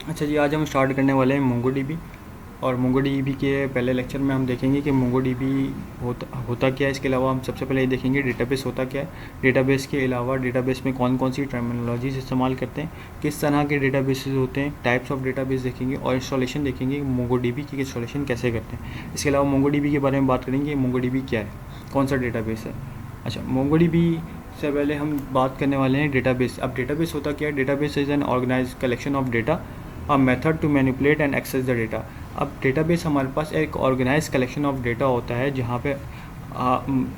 अच्छा जी, आज हम स्टार्ट करने वाले हैं मोंगोडीबी। और मोंगोडीबी के पहले लेक्चर में हम देखेंगे कि मोंगोडीबी होता क्या है। इसके अलावा हम सबसे पहले ये देखेंगे डेटाबेस होता क्या है। डेटाबेस के अलावा डेटाबेस में कौन कौन सी टर्मिनोलॉजीज इस्तेमाल करते हैं, किस तरह के डेटाबेसेस होते हैं, टाइप्स ऑफ डेटाबेस देखेंगे और इंस्टॉलेशन देखेंगे मोंगोडीबी की इंस्टॉलेशन कैसे करते हैं। इसके अलावा मोंगोडीबी के बारे में बात करेंगे, मोंगोडीबी क्या है, कौन सा डेटाबेस है। अच्छा, मोंगोडीबी से पहले हम बात करने वाले हैं डेटाबेस। अब डेटाबेस होता क्या है। Database is an organise collection of data, a method to manipulate and access the data. अब डेटाबेस हमारे पास एक ऑर्गेनाइज कलेक्शन ऑफ डेटा होता है जहाँ पे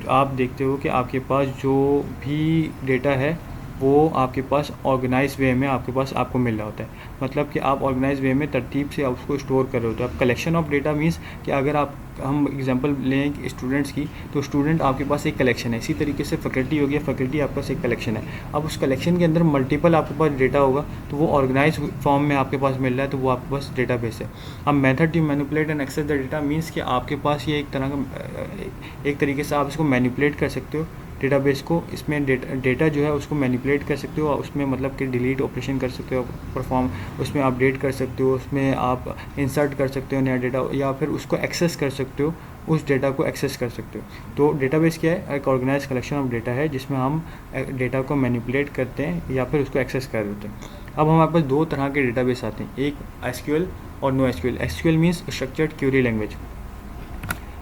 आप देखते हो कि आपके पास जो भी डेटा है वो आपके पास ऑर्गेनाइज वे में आपको मिल रहा होता है। मतलब कि आप ऑर्गेनाइज वे में तरतीब से आप उसको स्टोर कर रहे होते हो। अब कलेक्शन ऑफ डेटा मीन्स कि अगर हम एग्जांपल लें स्टूडेंट्स की, तो स्टूडेंट आपके पास एक कलेक्शन है। इसी तरीके से फैकल्टी हो गया, फैकल्टी आपके पास एक कलेक्शन है। अब उस कलेक्शन के अंदर मल्टीपल आपके पास डेटा होगा, तो वो ऑर्गेनाइज फॉर्म में आपके पास मिल रहा है, तो वो आपके पास डेटाबेस है। अब method to manipulate and access the data means कि आपके पास ये एक तरह का एक तरीके से आप इसको मैनिपुलेट कर सकते हो डेटाबेस को। इसमें डेटा जो है उसको मैनिपुलेट कर सकते हो, उसमें मतलब कि डिलीट ऑपरेशन कर सकते हो, परफॉर्म उसमें अपडेट कर सकते हो, उसमें आप इंसर्ट कर सकते हो नया डेटा, या फिर उसको एक्सेस कर सकते हो, उस डेटा को एक्सेस कर सकते हो। तो डेटाबेस क्या है, एक ऑर्गेनाइज कलेक्शन ऑफ डेटा है जिसमें हम डेटा को मैनिपुलेट करते हैं या फिर उसको एक्सेस कर देते हैं। अब हमारे पास दो तरह के डेटाबेस आते हैं, एक एसक्यूएल और no SQL. SQL means structured query language.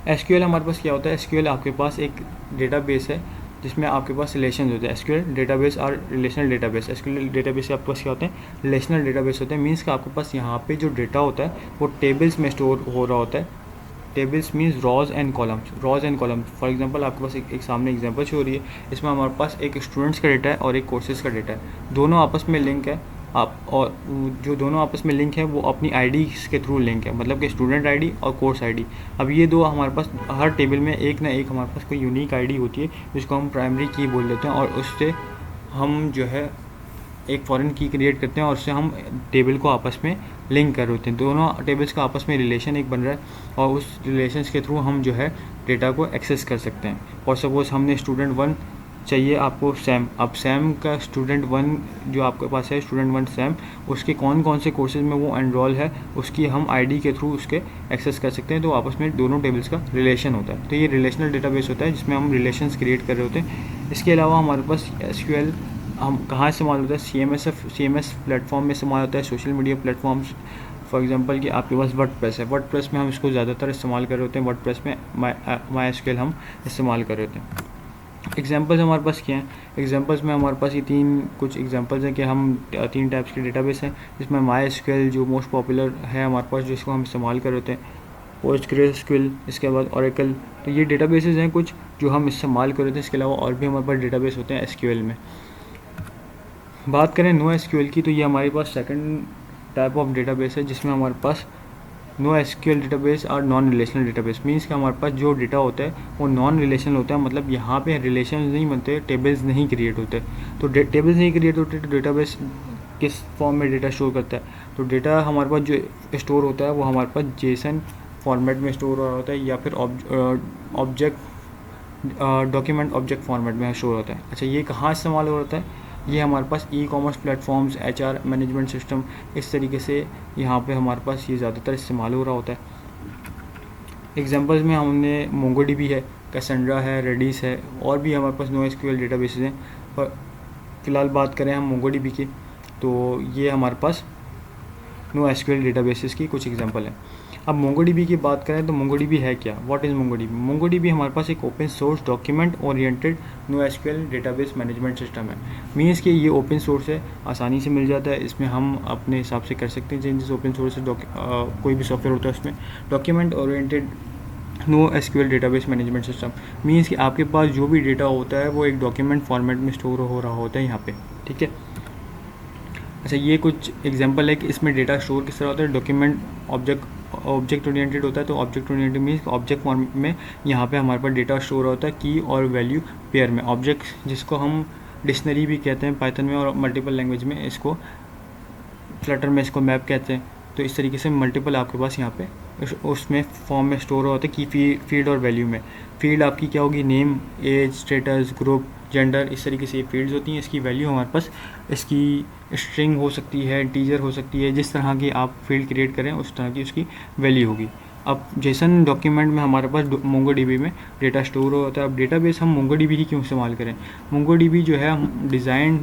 SQL हमारे पास क्या होता है, एसक्यूएल आपके पास एक डेटाबेस है जिसमें आपके पास रिलेशन होते हैं। एसक्यूएल डेटाबेस और रिलेशनल डेटाबेस। एसक्यूएल डेटाबेस से आपके पास क्या होते हैं, रिलेशनल डेटाबेस होते हैं। मीन्स कि आपके पास यहाँ पे जो डेटा होता है वो टेबल्स में स्टोर हो रहा होता है। Tables means rows and columns. Rows and columns, for example आपके पास एक सामने एग्जांपल शो हो रही है। इसमें हमारे पास एक स्टूडेंट्स का डेटा है और एक कोर्सेज का डेटा है। दोनों आपस में लिंक है। आप और जो दोनों आपस में लिंक है वो अपनी आईडी के थ्रू लिंक है, मतलब कि स्टूडेंट आईडी और कोर्स आईडी। अब ये दो हमारे पास हर टेबल में एक ना एक हमारे पास कोई यूनिक आईडी होती है जिसको हम प्राइमरी की बोल देते हैं, और उससे हम जो है एक फॉरेन की क्रिएट करते हैं और उससे हम टेबल को आपस में लिंक कर होते हैं। दोनों टेबल्स का आपस में रिलेशन एक बन रहा है और उस रिलेशन के थ्रू हम जो है डेटा को एक्सेस कर सकते हैं। और सपोज हमने स्टूडेंट 1 चाहिए आपको सैम। अब सैम का स्टूडेंट 1 जो आपके पास है, स्टूडेंट 1 सैम, उसके कौन कौन से कोर्सेज में वो एनरोल है उसकी हम आईडी के थ्रू उसके एक्सेस कर सकते हैं। तो आपस में दोनों टेबल्स का रिलेशन होता है। तो ये रिलेशनल डेटाबेस होता है जिसमें हम रिलेशंस क्रिएट कर रहे होते हैं। इसके अलावा हमारे पास एसक्यूएल हम कहाँ इस्तेमाल होता है, CMS प्लेटफॉर्म में इस्तेमाल होता है, social media platforms. For example कि आपके पास वर्डप्रेस है, वर्डप्रेस में हम इसको ज़्यादातर इस्तेमाल कर रहे होते हैं। वर्डप्रेस में MySQL हम इस्तेमाल कर रहे होते हैं। एग्जांपल्स हमारे पास क्या हैं, एग्जांपल्स में हमारे पास ये कुछ एग्जांपल्स हैं कि हम 3 टाइप्स के डेटाबेस हैं जिसमें MySQL जो मोस्ट पॉपुलर है हमारे पास, जिसको हम इस्तेमाल कर रहे होते हैं, PostgreSQL, इसके बाद Oracle। तो ये डेटाबेसेस हैं कुछ जो हम इस्तेमाल कर रहे थे। इसके अलावा और भी हमारे पास डेटाबेस होते हैं SQL में। बात करें नो एसक्यूएल की, तो ये हमारे पास सेकंड टाइप ऑफ डेटाबेस है जिसमें हमारे पास नो एसक्यूएल डेटाबेस और नॉन रिलेशनल डेटाबेस। मीन्स कि हमारे पास जो डेटा होता है वो नॉन रिलेशनल होता है, मतलब यहाँ पे रिलेशन नहीं बनते, टेबल्स नहीं क्रिएट होते। तो टेबल्स नहीं क्रिएट होते तो डेटाबेस किस फॉर्म में डेटा स्टोर करता है। तो डेटा हमारे पास जो स्टोर होता है वो हमारे पास जेसन फॉर्मेट में स्टोर हो रहा होता है, या फिर डॉक्यूमेंट ऑब्जेक्ट फॉर्मेट में स्टोर होता है। अच्छा, ये कहाँ इस्तेमाल हो रहा है, ये हमारे पास e-commerce platforms, HR management system, इस तरीके से यहाँ पे हमारे पास ये ज़्यादातर इस्तेमाल हो रहा होता है। एग्जांपल्स में हमने मोंगोडीबी है, कैसेंड्रा है, रेडिस है, और भी हमारे पास नो एसक्यूएल डेटाबेसेस हैं। पर फ़िलहाल बात करें हम मोंगोडीबी की, तो ये हमारे पास नो एसक्यूएल डेटाबेसेस की कुछ एग्जांपल हैं। अब मोंगोडीबी की बात करें तो मोंगोडीबी है क्या, व्हाट इज़ मोंगोडीबी। मोंगोडीबी हमारे पास एक open source document oriented no SQL database management system है। मीन्स कि ये ओपन सोर्स है, आसानी से मिल जाता है, इसमें हम अपने हिसाब से कर सकते हैं चेंजेस। ओपन सोर्स है, कोई भी सॉफ्टवेयर होता है उसमें document oriented no SQL database management system. Means कि आपके पास जो भी डेटा होता है वो एक डॉक्यूमेंट फॉर्मेट में स्टोर हो रहा होता है यहाँ पे, ठीक है। अच्छा, ये कुछ एग्जांपल है कि इसमें डेटा स्टोर किस तरह होता है। डॉक्यूमेंट ऑब्जेक्ट ओरिएंटेड होता है, तो object oriented means object form में यहाँ पे हमारे पास डेटा स्टोर होता है की और वैल्यू पेयर में। ऑब्जेक्ट जिसको हम डिक्शनरी भी कहते हैं पाइथन में, और मल्टीपल लैंग्वेज में इसको फ्लटर में इसको मैप कहते हैं। तो इस तरीके से मल्टीपल आपके पास यहाँ पे उसमें फॉर्म में स्टोर होता है की फील्ड और वैल्यू में। फील्ड आपकी क्या होगी, name, age, status, group, gender, इस तरीके से ये फील्ड्स होती हैं। इसकी वैल्यू हमारे पास, इसकी स्ट्रिंग हो सकती है, इंटीजर हो सकती है, जिस तरह की आप फील्ड क्रिएट करें उस तरह की उसकी वैल्यू होगी। अब जेसन डॉक्यूमेंट में हमारे पास मोंगोडीबी में डेटा स्टोर होता है। अब डेटाबेस हम मोंगोडीबी ही क्यों इस्तेमाल करें? मोंगोडीबी जो है design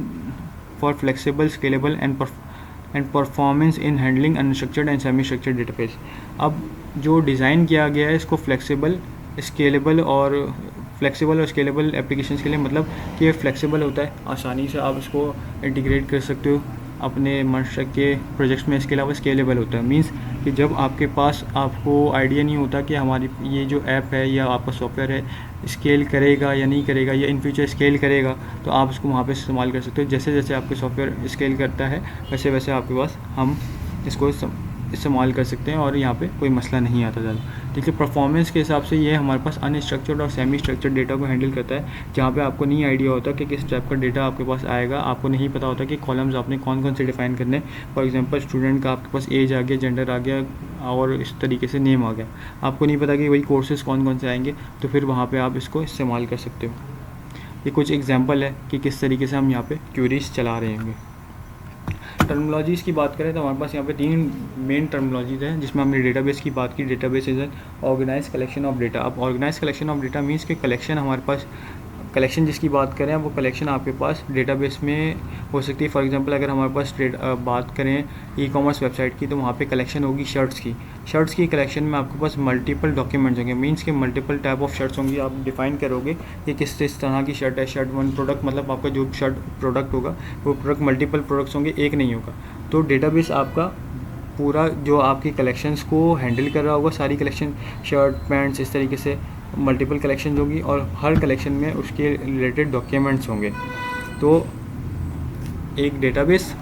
for flexible, scalable and performance in handling unstructured and semi structured database. अब जो डिज़ाइन किया गया है इसको फ्लेक्सिबल, स्केलेबल और स्केलेबल एप्लीकेशंस के लिए, मतलब कि ये फ्लेक्सिबल होता है, आसानी से आप इसको इंटीग्रेट कर सकते हो अपने मनस्ट्रक्ट के प्रोजेक्ट्स में। इसके अलावा स्केलेबल होता है, मींस कि जब आपके पास आपको आइडिया नहीं होता कि हमारी ये जो ऐप है या आपका सॉफ्टवेयर है स्केल करेगा या नहीं करेगा, या इन फ्यूचर स्केल करेगा, तो आप इसको वहाँ पे इस्तेमाल कर सकते हो। जैसे जैसे आपके सॉफ्टवेयर स्केल करता है वैसे वैसे आपके पास हम इसको इस्तेमाल कर सकते हैं और यहाँ पे कोई मसला नहीं आता ज़्यादा। देखिए परफॉर्मेंस के हिसाब से ये हमारे पास अनस्ट्रक्चर्ड और सेमी स्ट्रक्चर्ड डेटा को हैंडल करता है, जहाँ पे आपको नहीं आइडिया होता कि किस टाइप का डेटा आपके पास आएगा, आपको नहीं पता होता कि कॉलम्स आपने कौन कौन से डिफाइन करने। फॉर एग्जांपल स्टूडेंट का आपके पास एज आ गया, जेंडर आ गया और इस तरीके से नेम आ गया, आपको नहीं पता कि वही कोर्सेज़ कौन कौन से आएंगे, तो फिर वहाँ पर आप इसको इस्तेमाल कर सकते हो। ये कुछ एग्जाम्पल है कि किस तरीके से हम यहाँ पर क्यूरीज चला रहे होंगे। टर्मिनोलॉजीज़ की बात करें तो हमारे पास यहाँ पे 3 मेन टर्मिनोलॉजीज़ हैं, जिसमें हमने डेटाबेस की बात की। Database is an organise collection of data. अब organise collection of data means कि कलेक्शन हमारे पास, कलेक्शन जिसकी बात करें वो कलेक्शन आपके पास डेटाबेस में हो सकती है। फॉर एग्जांपल अगर हमारे पास बात करें ई-कॉमर्स वेबसाइट की, तो वहाँ पे कलेक्शन होगी शर्ट्स की कलेक्शन में आपके पास मल्टीपल डॉक्यूमेंट्स होंगे, मीन्स के मल्टीपल टाइप ऑफ शर्ट्स होंगी। आप डिफाइन करोगे कि किस तरह की शर्ट है। शर्ट वन प्रोडक्ट, मतलब आपका जो शर्ट प्रोडक्ट होगा वो प्रोडक्ट मल्टीपल प्रोडक्ट्स होंगे, एक नहीं होगा। तो डेटाबेस आपका पूरा जो आपकी कलेक्शंस को हैंडल कर रहा होगा, सारी कलेक्शन शर्ट पैंट्स इस तरीके से मल्टीपल कलेक्शन होगी और हर कलेक्शन में उसके रिलेटेड डॉक्यूमेंट्स होंगे। तो एक डेटाबेस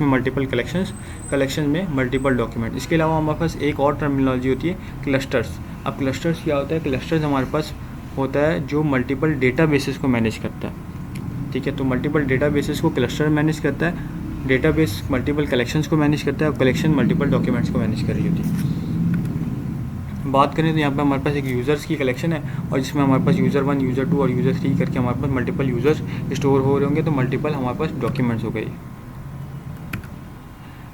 में मल्टीपल कलेक्शन में मल्टीपल डॉक्यूमेंट। इसके अलावा हमारे पास एक और टर्मिनोलॉजी होती है क्लस्टर्स। अब क्लस्टर्स क्या होता है? क्लस्टर्स हमारे पास होता है जो मल्टीपल डेटाबेसेस को मैनेज करता है, ठीक है। तो मल्टीपल डेटाबेसेस को क्लस्टर मैनेज करता है, डेटाबेस मल्टीपल कलेक्शंस को मैनेज करता है और कलेक्शन मल्टीपल डॉक्यूमेंट्स को मैनेज कर रही होती है। बात करें तो यहाँ पे हमारे पास एक यूज़र्स की कलेक्शन है और जिसमें हमारे पास यूज़र 1, यूज़र 2 और यूज़र 3 करके हमारे पास मल्टीपल यूज़र्स स्टोर हो रहे होंगे, तो मल्टीपल हमारे पास डॉक्यूमेंट्स हो गए।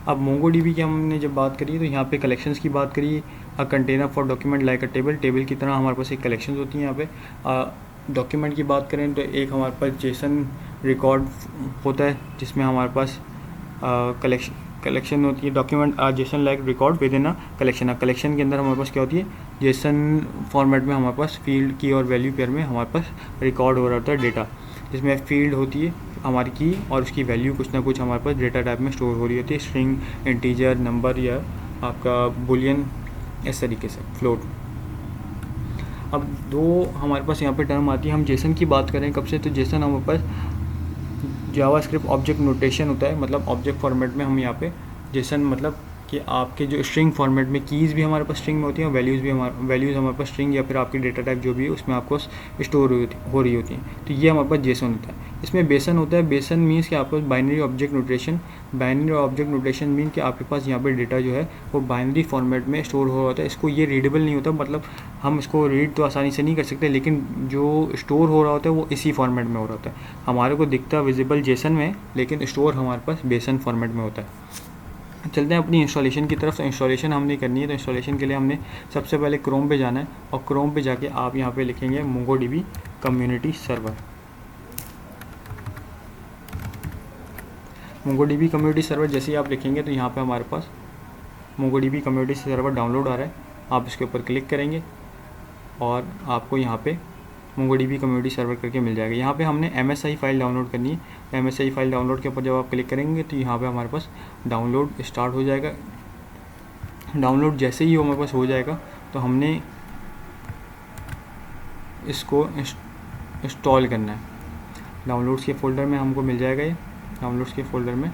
अब मोंगोडीबी की हमने जब बात करी तो यहाँ पे कलेक्शंस की बात करी। A container for document like a table की तरह हमारे पास एक कलेक्शंस होती हैं। यहाँ पे डॉक्यूमेंट की बात करें तो एक हमारे पास जेसन रिकॉर्ड होता है, जिसमें हमारे पास कलेक्शन होती है। Document Jason like record with in a collection. Collection के अंदर हमारे पास क्या होती है? जेसन फॉर्मेट में हमारे पास फील्ड की और वैल्यू पेयर में हमारे पास रिकॉर्ड हो रहा होता है डेटा, जिसमें फील्ड होती है हमारी की और उसकी वैल्यू कुछ ना कुछ हमारे पास डेटा टाइप में स्टोर हो रही होती है, स्ट्रिंग, इंटीजर, नंबर या आपका बुलियन, इस तरीके से फ्लोट। अब दो हमारे पास यहाँ पे टर्म आती है। हम जेसन की बात करें कब से, तो जेसन हमारे पास जावास्क्रिप्ट ऑब्जेक्ट नोटेशन होता है, मतलब ऑब्जेक्ट फॉर्मेट में हम यहाँ पे जेसन, मतलब कि आपके जो स्ट्रिंग फॉर्मेट में कीज़ भी हमारे पास स्ट्रिंग में होती हैं, वैल्यूज़ हमारे पास स्ट्रिंग या फिर आपकी डेटा टाइप जो भी है उसमें आपको स्टोर हो रही होती हैं। तो ये हमारे पास जेसन होता है। इसमें बेसन होता है। बेसन मीन्स कि आपके पास बाइनरी ऑब्जेक्ट नोटेशन मीन कि आपके पास यहाँ पे डेटा जो है वो बाइनरी फॉर्मेट में स्टोर हो रहा होता है। इसको ये रीडेबल नहीं होता, मतलब हम इसको रीड तो आसानी से नहीं कर सकते, लेकिन जो स्टोर हो रहा होता है वो इसी फॉर्मेट में हो रहा होता है। हमारे को दिखता है विजिबल जेसन में, लेकिन स्टोर हमारे पास बेसन फॉर्मेट में होता है। चलते हैं अपनी इंस्टॉलेशन की तरफ। तो इंस्टॉलेशन हमने करनी है, तो इंस्टॉलेशन के लिए हमने सबसे पहले क्रोम पे जाना है और क्रोम पे जाके आप यहाँ पे लिखेंगे MongoDB community server. MongoDB community server जैसे ही आप लिखेंगे तो यहाँ पे हमारे पास मोंगोडीबी कम्युनिटी सर्वर डाउनलोड आ रहा है। आप इसके ऊपर क्लिक करेंगे और आपको यहाँ पे मोंगोडीबी कम्युनिटी सर्वर करके मिल जाएगा। यहाँ पे हमने MSI फाइल डाउनलोड करनी है। MSI फाइल डाउनलोड के ऊपर जब आप क्लिक करेंगे तो यहाँ पे हमारे पास डाउनलोड स्टार्ट हो जाएगा। डाउनलोड जैसे ही हमारे पास हो जाएगा तो हमने इसको इंस्टॉल करना है। डाउनलोड्स के फ़ोल्डर में हमको मिल जाएगा, ये डाउनलोड्स के फ़ोल्डर में